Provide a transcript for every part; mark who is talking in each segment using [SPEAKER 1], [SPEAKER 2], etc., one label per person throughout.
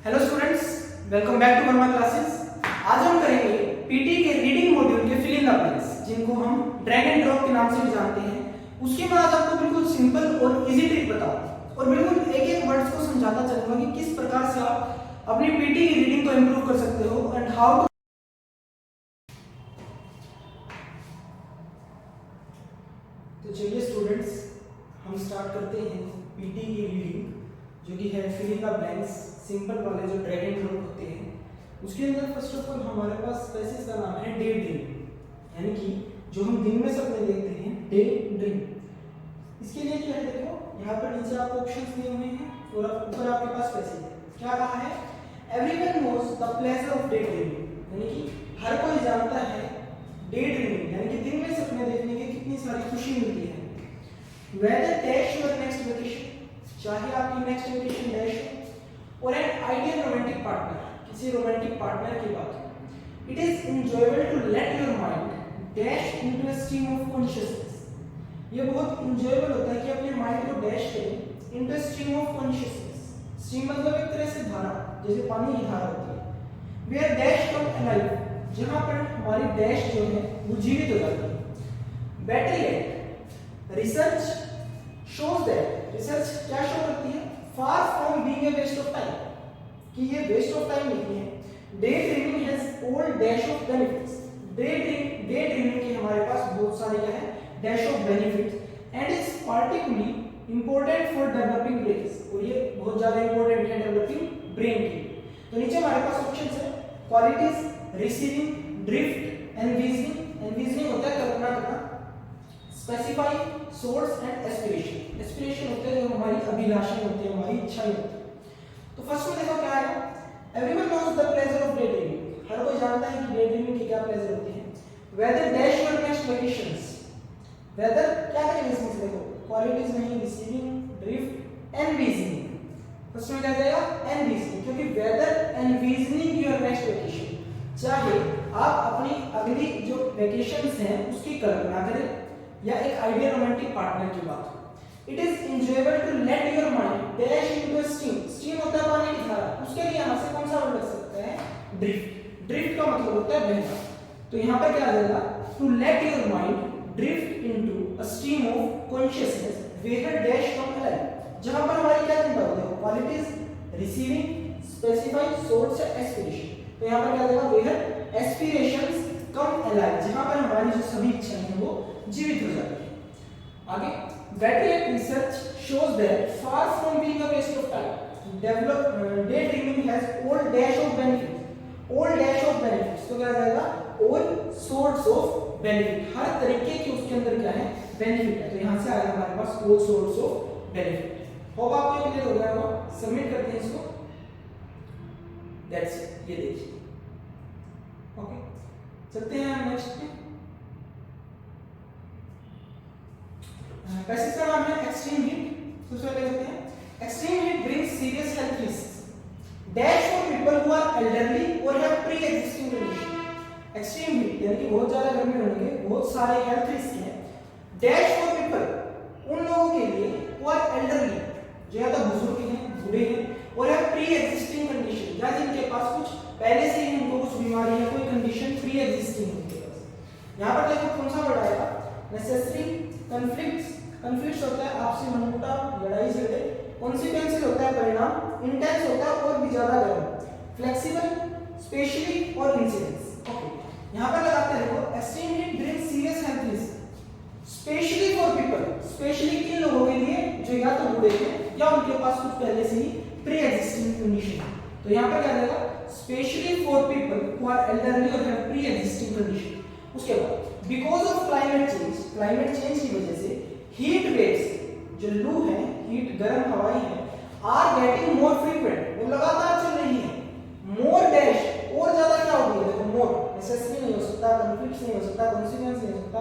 [SPEAKER 1] Hello students, welcome back to Verma classes. आज हम करेंगे पीटी के रीडिंग मॉड्यूल के फिल इन द ब्लैंक्स, जिनको हम ड्रैग एंड ड्रॉप के नाम से भी जानते हैं। उसके बाद आपको बिल्कुल सिंपल और इजी ट्रिक बताऊं और बिल्कुल एक एक वर्ड्स को समझाता चलूंगा कि किस प्रकार से आप अपनी पीटी की रीडिंग को इंप्रूव कर सकते हो एंड हाउ टू। तो चलिए स्टूडेंट्स, हम स्टार्ट करते हैं पीटी की रीडिंग, जो कि है fill in the blanks, simple वाले जो ड्रैग एंड ड्रॉप होते हैं। उसके अंदर फर्स्ट ऑफ ऑल हमारे पास पैसेज का नाम है डे ड्रीम, यानी कि जो हम दिन में सपने देखते हैं, डे ड्रीम। इसके लिए क्या है, देखो यहाँ पर नीचे आपको ऑप्शंस दिए हुए हैं और ऊपर आपके पास पैसेज है। क्या कहा है? Everyone knows the pleasure of daydreaming, यानी कि हर कोई जानता है डे ड्रीमिंग, यानी कि दिन में सपने देखने की कितनी सारी खुशी मिलती है। Whether dash your next vacation, चाहे आपकी नेक्स्ट वेकेशन डैश हो, और एन आइडियल रोमांटिक पार्टनर, किसी रोमांटिक पार्टनर की बात। It is enjoyable to let your mind dash into a stream of consciousness, ये बहुत एंजॉयबल होता है कि अपने माइंड को डैश करें into a stream of consciousness. Stream मतलब एक तरह से धारा, जैसे पानी की धारा होती है। वेयर डैश कम अलाइव, जहां पर हमारी डैश जो है वो जीवित हो जाती है। Better yet, research shows that, research क्या शो करती है? Far from being a waste of time, कि ये वेस्ट ऑफ टाइम नहीं है। Daydreaming has all dash of benefits, daydreaming के हमारे पास बहुत सारे क्या है, dash of benefits, and is particularly important for developing brains, और ये बहुत ज्यादा इंपॉर्टेंट है डेवलपिंग ब्रेन के लिए। तो नीचे हमारे पास ऑप्शंस है, qualities, receiving, drift, envisioning, envisioning होता है कल्पना करना, specify, source and aspiration, aspiration होते हैं जो हमारी अभिलाषाएं होती है, हमारी इच्छाएं होती है। तो फर्स्ट में देखो क्या आएगा, everyone knows the pleasure of daydreaming, हर कोई जानता है कि डे ड्रीमिंग के क्या प्लेजर होते हैं। Whether dash your next vacations, whether क्या करेंगे इसमें से, देखो क्वालिटीज नहीं, रिसीविंग, ड्रिफ्ट, एनविजनिंग। फर्स्ट में क्या जाएगा? एनविजनिंग, क्योंकि whether envisioning your next vacation, चाहे आप अपनी अगली जो वेकेशंस हैं उसकी कल्पना करें या एक आइडियल रोमांटिक पार्टनर की बात हो। It is enjoyable to let your mind dash into a stream, stream होता है पानी की धारा, उसके लिए यहां से कौन सा वर्ड लग सकता है? ड्रिफ्ट, ड्रिफ्ट का मतलब होता है बहना। तो यहां पर क्या आ जाएगा? To let your mind drift into a stream of consciousness where dash come alive, जहां पर हमारी क्या चिंता होती है? क्वालिटीज, रिसीविंग, स्पेसिफाई, सोर्स या एस्पिरेशन। तो यहां पर क्या आ जाएगा? वेयर एस्पिरेशंस कम अलाइव, जहां पर हमारी जो सभी इच्छाएं हैं वो जीवित हो जाती है। आगे, better research shows that far from being a waste of time, daydreaming has all dash of benefits, all dash of benefits। तो क्या आ जाएगा? all sorts of benefit, हर तरीके की उसके अंदर क्या है? बेनिफिट है। तो यहाँ से आएगा हमारे पास all sorts of benefit। Hope आपको क्लियर हो गया होगा। सबमिट करते हैं इसको, दैट्स इट, ये देखिए। ओके, चलते हैं नेक्स्ट पे। पैसेज का नाम है एक्सट्रीम हीट। सबसे पहले देखते हैं, extreme heat brings serious health risk dash for people who are elderly और have pre existing condition. Extreme heat यानी कि बहुत ज्यादा गर्मी होने के बहुत सारे हेल्थ रिस्क हैं। डैश फॉर पीपल, उन लोगों के लिए हु आर एल्डरली, जो या तो बुजुर्ग हैं, बूढ़े हैं, और हैव प्री एग्जिस्टिंग कंडीशन, या जिनके पास कुछ पहले से ही उनको कुछ बीमारी है, कोई कंडीशन प्री एग्जिस्टिंग है उनके पास। यहां पर देखो कौन सा वर्ड आएगा? नेसेसरी, कॉन्फ्लिक्ट्स, कॉन्फ्लिक्ट्स होता है आपसी मनमुटाव, लड़ाई झगड़े, कॉन्सिक्वेंसेस होता है परिणाम, इंटेंस होता है और भी ज्यादा गर्म, फ्लेक्सिबल, स्पेशली और इंसिडेंस। ओके, यहां पर लगाते हैं, देखो extreme heat brings serious health risk specially for people, specially किन लोगों के लिए जो या तो बूढ़े हैं या उनके पास कुछ पहले से ही प्री एग्जिस्टिंग कंडीशन है। तो यहां पर क्या आएगा? Specially for people who are elderly और हैव प्री एग्जिस्टिंग कंडीशन। उसके बाद, because of climate change, climate change की वजह से हीट वेव्स, जो लू है, हीट गर्म हवाएं हैं, आर गेटिंग मोर फ्रीक्वेंट, वो लगातार चल रही है। मोर डैश, और ज्यादा क्या हो गई है? देखो मोर नेसेसरी नहीं हो सकता, कॉन्फ्लिक्ट्स नहीं हो सकता, कॉन्सिक्वेंस नहीं हो सकता,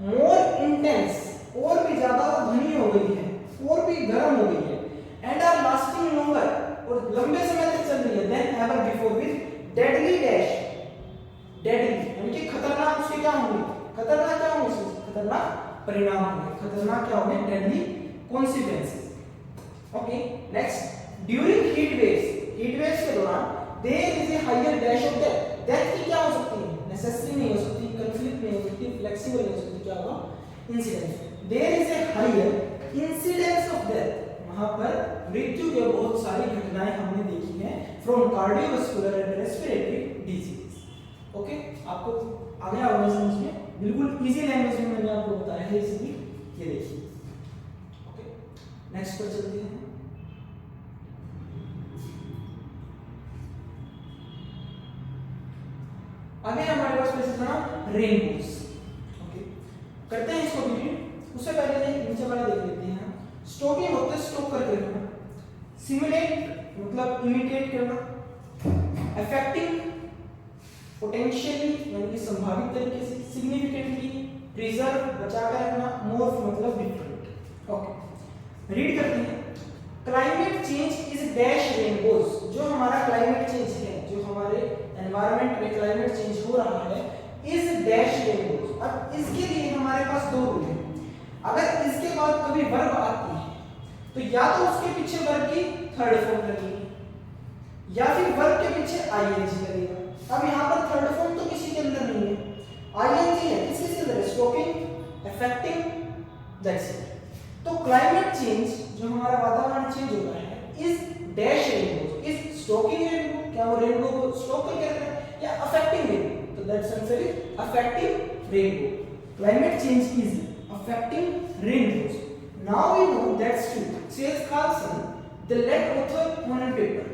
[SPEAKER 1] मोर इंटेंस, और भी ज्यादा घनी हो गई है, और भी गर्म हो गई है, एंड आर लास्टिंग लॉन्गर, और लंबे समय तक चल रही है, then ever before, with deadly dash, deadly यानी कि खतरनाक उसके क्या होंगे? खतरनाक क्या होंगे? खतरनाक परिणाम होंगे, खतरनाक क्या होंगे? Deadly consequences. Okay, next, during heat waves, heat waves के दौरान there is a higher dash of death. Death की क्या हो सकती है, नेसेसरी नहीं हो सकती, कंफ्लिक्ट नहीं हो सकती, फ्लेक्सिबल नहीं हो सकती, क्या होगा, incidence. There is a higher incidence of death, वहां पर मृत्यु के बहुत सारी घटनाएं हमने देखी हैं from cardiovascular and respiratory disease. Okay, आपको आ गया होगा समझ में, बिल्कुल इजी लैंग्वेज में मैंने आपको बताया है, इसीलिए ये देखिए। ओके, नेक्स्ट पर चलते हैं। आगे हमारे पास पैसे था रेनबोस। ओके, करते हैं इसको कंप्लीट। उससे पहले नीचे वाला देख लेते हैं। स्टोकिंग होता है स्टोक करके रखना, सिमुलेट मतलब इमिटेट करना, अफेक्टिंग पोटेंशियली यानी कि संभावित तरीके से, सिग्निफिकेंटली प्रिजर्व बचा कर रखना, मोर्फ मतलब डिफरेंट। ओके, रीड करते हैं। Climate change is dash rainbows, जो हमारा क्लाइमेट चेंज है, जो हमारे एनवायरनमेंट में क्लाइमेट चेंज हो रहा है, इज डैश रेनबोज। अब इसके लिए हमारे पास दो रूल हैं। अगर इसके बाद कभी वर्ब आती है तो या तो उसके पीछे वर्ब की थर्ड फॉर्म लगेगी या फिर वर्ब के पीछे आईएनजी लगेगा। अब यहाँ पर थर्ड फॉर्म तो किसी के अंदर नहीं है, आईएनजी है, किसके अंदर है, स्टोकिंग, अफेक्टिंग, दैट्स इट। तो क्लाइमेट चेंज, जो हमारा वातावरण चेंज हो रहा है, is dash rainbow, is stocking rainbow, क्या वो रेनबो को स्टोक करके रख रहा है, या अफेक्टिंग रेनबो, तो that's answer is affecting rainbow. Climate change is affecting rainbows. Now we know that's true, says Carlson, the lead author on a paper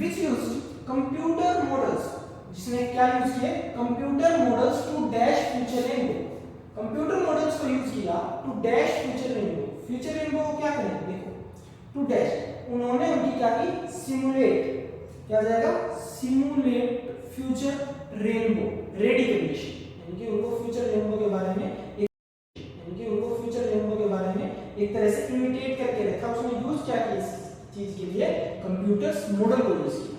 [SPEAKER 1] which used computer models, जिसने क्या use किया, computer models to dash future rainbow. Computer models को use किया to dash future rainbow. Future rainbow को क्या करें, देखो, to dash, उन्होंने उनकी क्या की, सिमुलेट, क्या हो जाएगा, सिमुलेट फ्यूचर रेनबो रेडिकलेशन, यानी कि उनको फ्यूचर रेनबो के बारे में एक तरह से इमिटेट करके रखा। उसने यूज क्या किया इस चीज के लिए, कंप्यूटर्स मॉडल को यूज किया।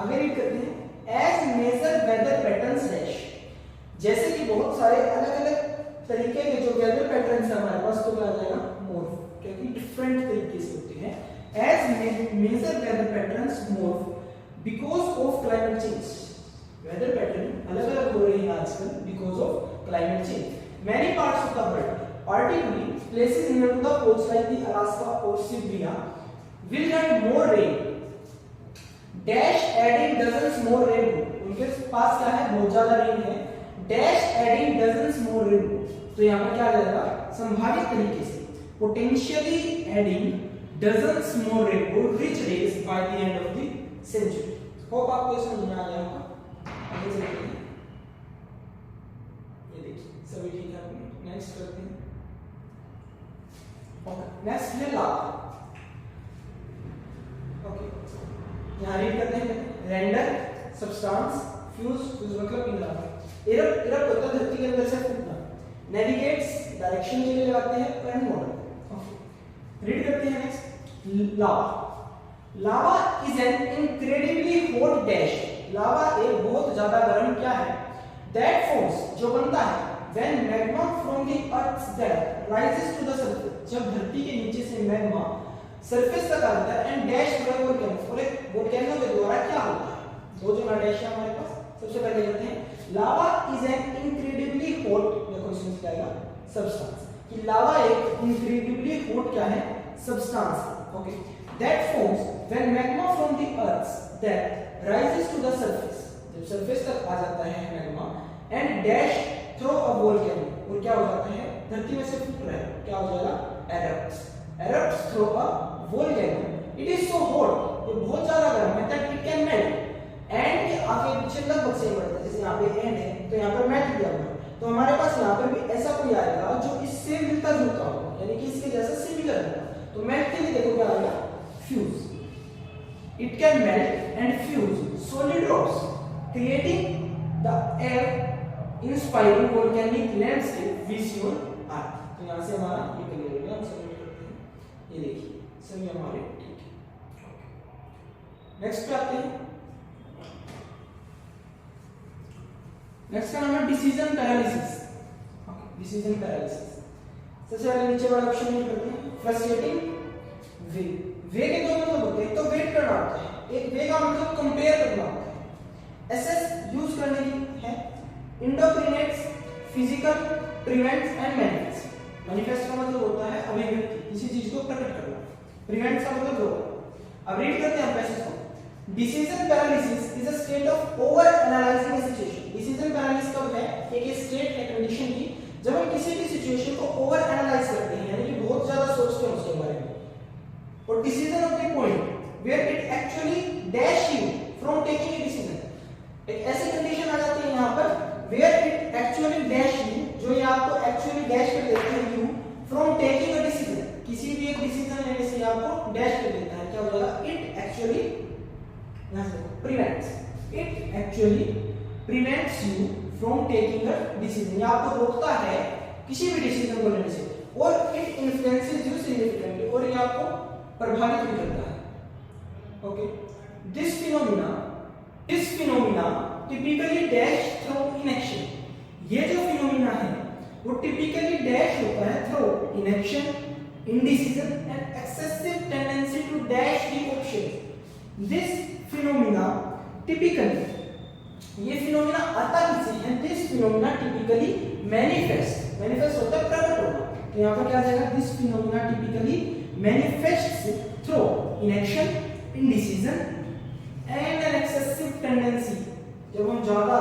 [SPEAKER 1] आगे रीड करते हैं। As major weather patterns dash, जैसे कि बहुत सारे अलग अलग तरीके के जो वेदर पैटर्न्स है हमारे पास, तो क्या आ जाएगा, मॉर्फ, क्योंकि डिफरेंट तरीके से होते हैं। As major weather patterns morph because of climate change, weather pattern अलग अलग हो रही है आजकल because of climate change. Many parts of the world, particularly places near to the coast like the Alaska or Siberia, will get more rain. Dash adding dozens more rainbow, उनके पास क्या है, बहुत ज्यादा रेन है। Dash adding dozens more rainbow, तो यहाँ पर क्या आ जाएगा, संभावित तरीके से, potentially adding dozens more rainbow rich rays by the end of the century. Hope आपको ये समझ में आ गया होगा। आगे चलते हैं, ये देखिए सभी ठीक है। नेक्स्ट करते हैं। नेक्स्ट है लावा। ओके, यहाँ रीड करते हैं। रेंडर सब्सटेंस फ्यूज, फ्यूज मतलब पिघलाना। इरप्ट, इरप्ट होता है धरती के अंदर से फूटना। नेविगेट्स, डायरेक्शन के लिए लगाते हैं। And model. ओके, रीड करते हैं next. Lava, lava is an incredibly hot dash, lava एक बहुत ज्यादा गर्म क्या है, दैट फॉर्म्स, जो बनता है, when magma from the earth's depth rises to the surface, जब धरती के नीचे से मैग्मा सरफेस तक आता है, एंड डैश वोल्केनो के द्वारा क्या होता है, दो जगह डैश है हमारे पास। सबसे पहले कहते हैं लावा इज एन इनक्रेडिबली हॉट, देखो इसमें क्या आएगा, सब्सटेंस, कि लावा एक इनक्रेडिबली हॉट क्या है, सब्सटेंस है। Okay, that forms when magma from the earth's depth rises to the surface, जब सरफेस तक आ जाता है magma, and dash throw a volcano, और क्या हो जाता है, धरती में से फूट रहा है, क्या हो जाएगा, erupts, erupts throw a volcano, it is so hot, ये बहुत ज्यादा गर्म है, that it can melt, and के आगे पीछे लगभग सेम बढ़ता है, जैसे यहाँ पे एंड है तो यहाँ पर मेल्ट किया हुआ है, तो हमारे पास यहाँ पर भी ऐसा कोई आएगा जो इससे मिलता जुलता हो, यानी कि इसके जैसा सिमिलर होगा, तो मेल्ट के लिए देखो क्या आएगा, fuse, it can melt and fuse solid rocks creating the awe inspiring volcanic landscape we see on earth. तो यहाँ से हमारा ये क्लियर हो गया, हम सबमिट करते हैं। ये देखिए सभी हमारे ठीक है। नेक्स्ट पे आते हैं। नेक्स्ट का नाम है डिसीजन पैरालिसिस। डिसीजन पैरालिसिस, सबसे पहले नीचे वाला ऑप्शन में करते हैं। फ्रस्ट्रेटिंग वे, वे के दो मतलब होते हैं, तो वेट करना होता है, एक वे का मतलब कंपेयर करना होता है। एसएस यूज करने की है indoctrinates, physical, prevents and manifest. Manifest का मतलब होता है अभिव्यक्ति, किसी चीज को प्रकट करना। प्रिवेंट्स का मतलब रोकना। अब रीड करते हैं पैसेज को। Decision paralysis is a state of over analysing a situation. Decision paralysis कब है? एक स्टेट है, कंडीशन की, जब हम किसी भी सिचुएशन को ओवर एनालाइज करते हैं, यानी कि बहुत ज्यादा सोचते हैं उसके बारे में। और decision of the point where it actually dash you from taking a decision. एक ऐसी कंडीशन आ जाती है यहाँ पर where it actually dash you, जो ये आपको एक्चुअली डैश कर देता है you from taking a decision. किसी भी एक डिसीजन लेने से आपको डैश कर देता है। क्या हो जाएगा? It actually prevents, it actually prevents you from taking a decision। ये आपको रोकता है किसी भी डिसीजन को लेने से। और it influences you significantly, और ये आपको प्रभावित भी करता है। Okay, this phenomena typically dash through inaction। ये जो फिनोमिना है वो टिपिकली डैश होता है through inaction, indecision and excessive tendency to dash the options। This phenomena typically, ये फिनोमिना आता किससे है? दिस फिनोमिना टिपिकली मैनिफेस्ट होता है प्रकट होना। तो यहाँ पर क्या आ जाएगा? This phenomena typically manifests through inaction, indecision and an excessive tendency. जब हम ज्यादा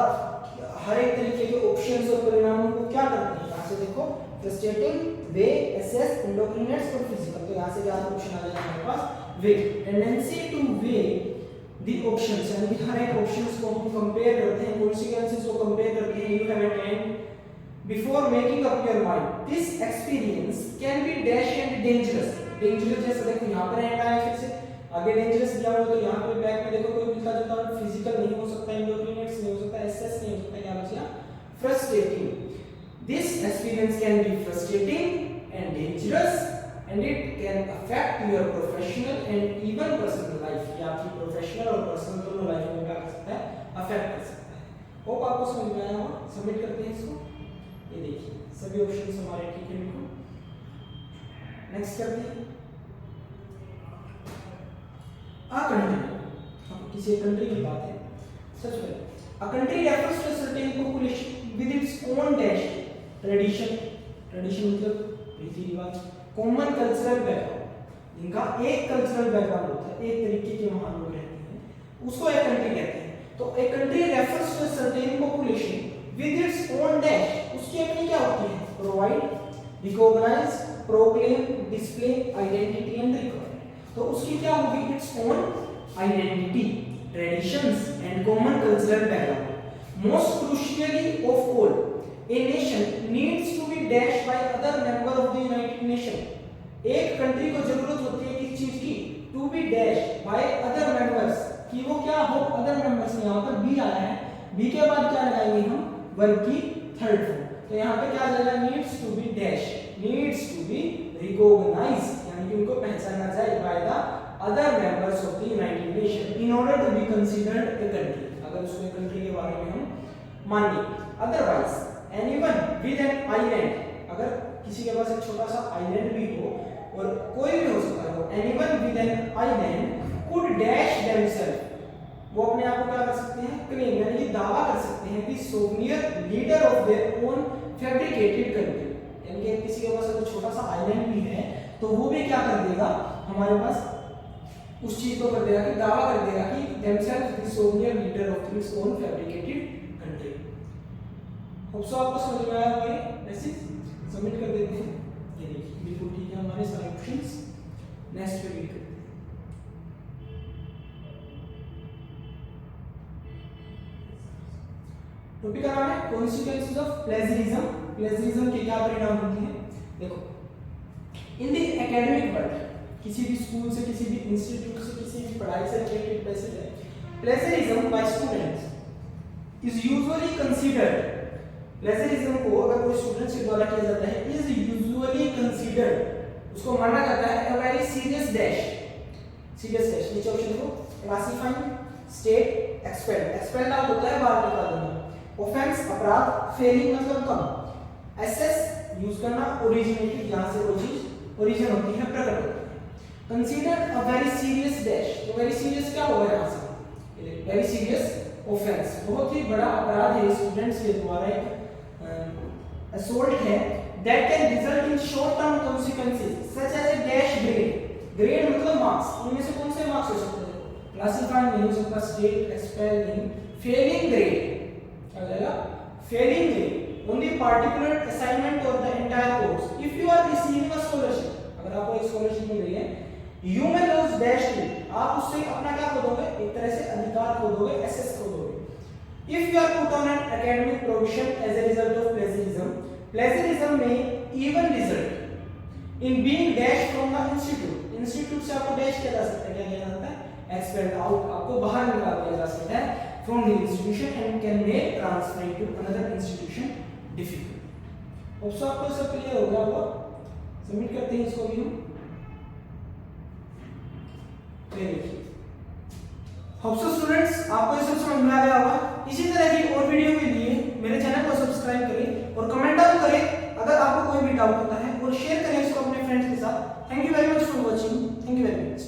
[SPEAKER 1] हर एक तरीके के ऑप्शंस और परिणामों को क्या करते हैं, यहाँ से देखो, फ्रस्ट्रेटिंग, वे, एसेस, एंडोक्रिनेट्स और फिजिकल। तो यहाँ से क्या ऑप्शन आ जाएगा हमारे पास? Weigh, tendency to weigh the options, यानी कि हर एक ऑप्शंस को हम कंपेयर करते हैं, कॉन्सिक्वेंसेस को कंपेयर करते हैं। You have a time before making up your mind. This experience can be dash and dangerous। dangerous जैसे देखो यहाँ पर एंड आया, फिर से आगे dangerous दिया हुआ, तो यहाँ पे बैक में देखो कोई मिलता जुलता और फिजिकल नहीं हो सकता, एंडोक्रिनेट्स नहीं हो सकता, एसएस नहीं हो सकता, क्या बचा? Frustrating. This experience can be frustrating and dangerous and it can affect your professional and even personal life। ये आपकी प्रोफेशनल और पर्सनल दोनों लाइफ में क्या कर सकता है? अफेक्ट कर सकता है। होप आपको समझ में आया होगा। सबमिट करते हैं इसको। ये देखिए सभी ऑप्शंस हमारे ठीक है। बिल्कुल नेक्स्ट करते हैं। अ कंट्री, अब किसी कंट्री की बात है। सबसे पहले a country refers to certain population with its own dash tradition. Tradition मतलब रीति रिवाज, कॉमन कल्चरल बैकग्राउंड। इनका एक कल्चरल बैकग्राउंड होता है, एक तरीके के वहां लोग रहते हैं, उसको एक कंट्री कहते हैं। तो एक country refers to a certain population with its own dash, उसकी अपनी क्या होती है? Provide, recognise, proclaim, display, identity and record. तो उसकी क्या होगी? Its own identity, traditions and common cultural background. Most crucially of all, a nation needs to be dashed by other member of the United Nation। एक country को जरूरत होती है किस चीज की? to be dashed by other members, कि वो क्या हो? other members। यहाँ पर बी आया है, बी के बाद क्या लगाएंगे हम? वर्ब की थर्ड फॉर्म। तो यहाँ पे क्या आ जाएगा? needs to be dashed, needs to be recognized, यानी कि उनको पहचाना जाए by the other members of the United Nation in order to be considered a country। अगर उसको कंट्री के बारे में हम मानिए। otherwise anyone with an island, अगर किसी के पास एक छोटा सा आइलैंड भी हो, और कोई भी हो सकता है, anyone with an island could dash themselves, वो अपने आप को क्या कर सकते हैं? क्लेम, यानी कि दावा कर सकते हैं कि souvenir leader of their own fabricated country. यानी कि किसी के पास अगर छोटा सा आइलैंड भी है तो वो भी क्या कर देगा? हमारे पास उस चीज को कर देगा कि दावा कर देगा कि themselves the souvenir leader of its own fabricated country। Hope so आपको समझ में आया होगा। मैसेज सबमिट कर देते हैं। ये देखिए बिल्कुल ठीक है हमारे सारे ऑप्शंस। नेक्स्ट पे रीड करते हैं। टॉपिक का नाम है कॉन्सिक्वेंसेस ऑफ प्लेजरिज्म। प्लेजरिज्म के क्या परिणाम होते हैं? देखो, इन द एकेडमिक वर्ल्ड, किसी भी स्कूल से, किसी भी इंस्टीट्यूट से, किसी भी पढ़ाई से रिलेटेड पैसेज है, plagiarism by students is usually considered, plagiarism को अगर कोई स्टूडेंट्स के द्वारा किया जाता है, इज यूजुअली कंसीडर्ड, उसको माना जाता है a very serious dash, serious dash. नीचे ऑप्शन को classifying, state, expel, expel out होता है बाहर निकाल देना, ऑफेंस अपराध, फेलिंग मतलब कम, एसेस यूज करना, ओरिजिनेटेड जहां से कोई चीज ओरिजिन होती है, प्रकट होती है। Consider a very serious dash, तो वेरी सीरियस क्या होगा यहाँ से, वेरी सीरियस ऑफेंस, बहुत ही बड़ा अपराध है स्टूडेंट्स के द्वारा एक असोल्ट है, that can result in short term consequences such as a dash grade, grade मतलब मार्क्स, इनमें से कौन से मार्क्स हो सकते हैं, क्लासिफाइड नहीं हो सकता, स्टेट एक्सपेल नहीं, फेलिंग ग्रेड, क्या हो जाएगा, failing grade on the particular assignment और the entire course, if you are receiving a scholarship, अगर आपको एक स्कॉलरशिप मिल रही है, you may lose dash it, आप उससे अपना क्या खो दोगे, एक तरह से अधिकार खो दोगे, एसेस खो दोगे। If you are put on an academic provision as a result of plagiarism, plagiarism में even result in being dash from the institute, institute से आपको डैश किया जा सकता है, क्या किया जाता है, एक्सपेल्ड आउट, आपको बाहर निकाल दिया जा सकता है from the institution and can make transfer to another institution difficult. अब आपको सब क्लियर हो गया होगा, सबमिट करते हैं इसको भी हम, होप्सो स्टूडेंट्स आपको ये सब समझ में आ गया होगा। इसी तरह की और वीडियो के लिए मेरे चैनल को सब्सक्राइब करें और कमेंट डाउन करें अगर आपको कोई भी डाउट होता है, और शेयर करें इसको अपने फ्रेंड्स के साथ। Thank you very much for watching, thank you very much.